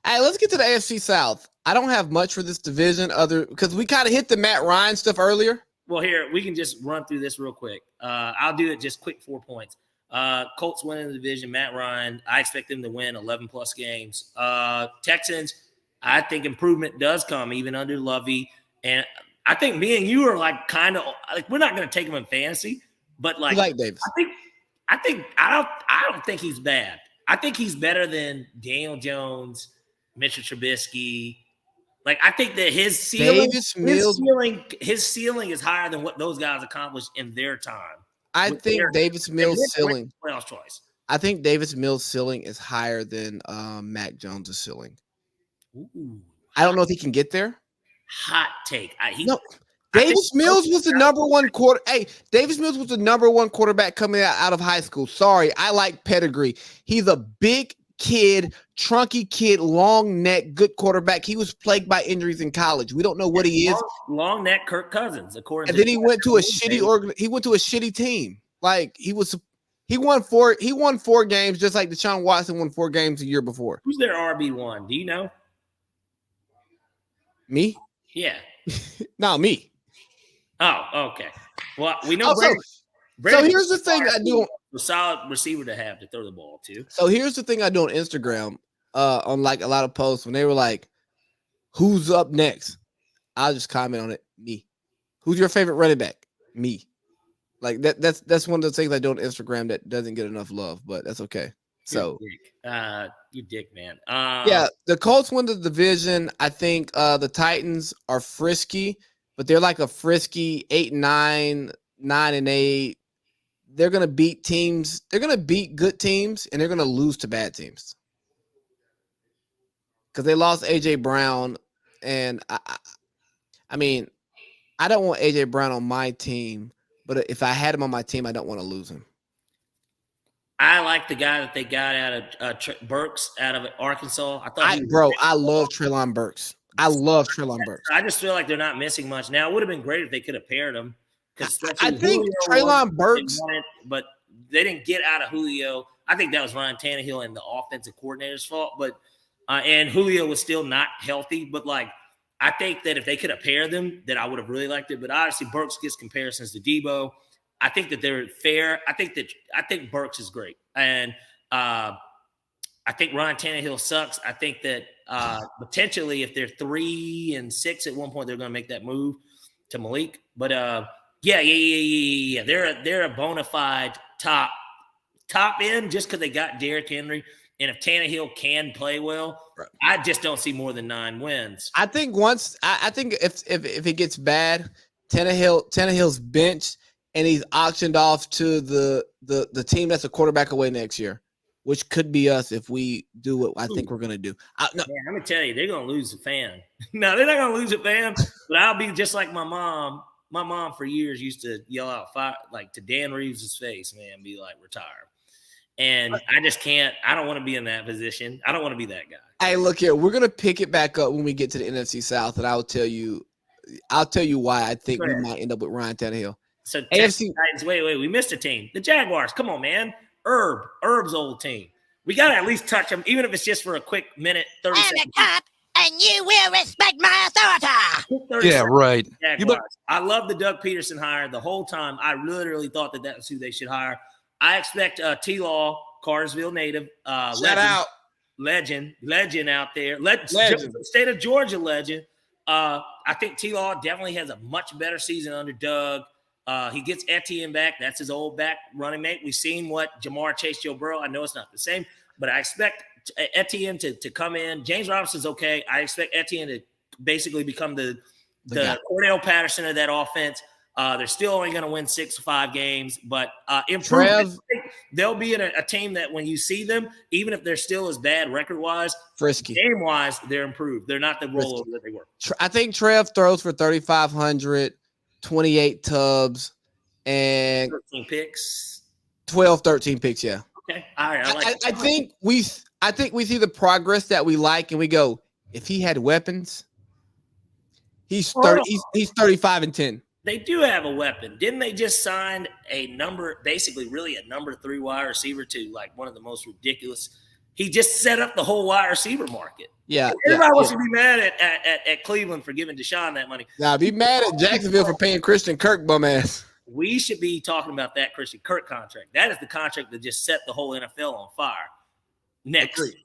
Hey, let's get to the AFC South. I don't have much for this division other because we kind of hit the Matt Ryan stuff earlier. Well, here, we can just run through this real quick. I'll do it just quick 4 points. Colts winning the division, Matt Ryan. I expect them to win 11-plus games. Texans, I think improvement does come even under Lovey. And I think me and you are like kind of like we're not going to take him in fantasy, but You like Davis. I don't think he's bad. I think he's better than Daniel Jones, Mitchell Trubisky. Like I think that his ceiling is higher than what those guys accomplished in their time. I think Davis Mills' ceiling. Playoff choice. I think Davis Mills' ceiling is higher than Mac Jones' ceiling. Ooh. I don't know if he can get there. Hot take. Davis Mills was the number one quarter. Hey, Davis Mills was the number one quarterback coming out of high school. Sorry, I like pedigree. He's a big kid, trunky kid, long neck, good quarterback. He was plagued by injuries in college. We don't know what he is. Long neck, Kirk Cousins, according. And then he went to a shitty He went to a shitty team. Like he won 4 games, just like Deshaun Watson won 4 games a year before. Who's their RB1? Do you know? Me? Yeah. No, me. Oh, okay. Well, we know. So here's the thing I do. A solid receiver to have to throw the ball to. So here's the thing I do on Instagram, on like a lot of posts when they were like, "Who's up next?" I'll just comment on it. Me. Who's your favorite running back? Me. Like that's one of the things I do on Instagram that doesn't get enough love, but that's okay. So you dick, man. Yeah, the Colts win the division. I think the Titans are frisky, but they're like a frisky 8-9, 9-8. They're gonna beat teams. They're gonna beat good teams, and they're gonna lose to bad teams because they lost AJ Brown, and I mean, I don't want AJ Brown on my team, but if I had him on my team, I don't want to lose him. I like the guy that they got out of Burks out of Arkansas. I love Treylon Burks. I love Treylon Burks. I just feel like they're not missing much. Now, it would have been great if they could have paired them. I think Treylon Burks, but they didn't get out of Julio. I think that was Ryan Tannehill and the offensive coordinator's fault. But and Julio was still not healthy. But like, I think that if they could have paired them, that I would have really liked it. But obviously, Burks gets comparisons to Debo. I think that they're fair. I think Burks is great, and I think Ryan Tannehill sucks. I think that potentially, if they're 3-6 at one point, they're going to make that move to Malik. But yeah. They're a bona fide top end just because they got Derrick Henry. And if Tannehill can play well, right, I just don't see more than 9 wins. I think if it gets bad, Tannehill's benched and he's auctioned off to the team that's a quarterback away next year, which could be us if we do what I think we're going to do. Man, I'm going to tell you, they're going to lose a fan. No, they're not going to lose a fan, but I'll be just like my mom. My mom for years used to yell out fire, like to Dan Reeves' face, man, be like, retire. And I just can't. I don't want to be in that position. I don't want to be that guy. Hey, look here. We're going to pick it back up when we get to the NFC South, and I'll tell you why I think we might end up with Ryan Tannehill. So AFC Titans, wait, we missed a team. The Jaguars, come on, man. Herb's old team. We got to at least touch them, even if it's just for a quick minute, 30 seconds. I'm a cop, and you will respect my authority. Yeah, right. I love the Doug Peterson hire. The whole time, I literally thought that was who they should hire. I expect T-Law, Cartersville native, legend out there. State of Georgia legend. I think T-Law definitely has a much better season under Doug. He gets Etienne back. That's his old back running mate. We've seen what Jamar Chase, Joe Burrow. I know it's not the same, but I expect Etienne to come in. James Robinson's okay. I expect Etienne to basically become the Cordell Patterson of that offense. They're still only going to win 6 or 5 games, but improvement. They'll be in a team that when you see them, even if they're still as bad record-wise, frisky game-wise, they're improved. They're not the rollover that they were. I think Trev throws for 3,500, 28 tubs, and 13 picks. 13 picks, yeah. Okay. All right. I think we see the progress that we like, and we go, if he had weapons, he's 35-10. They do have a weapon. Didn't they just sign basically really a number 3 wide receiver to like one of the most ridiculous He just set up the whole wide receiver market. Yeah. Everybody wants to be mad at Cleveland for giving Deshaun that money. Now be mad at Jacksonville for paying Christian Kirk bum ass. We should be talking about that Christian Kirk contract. That is the contract that just set the whole NFL on fire. Next. Agreed.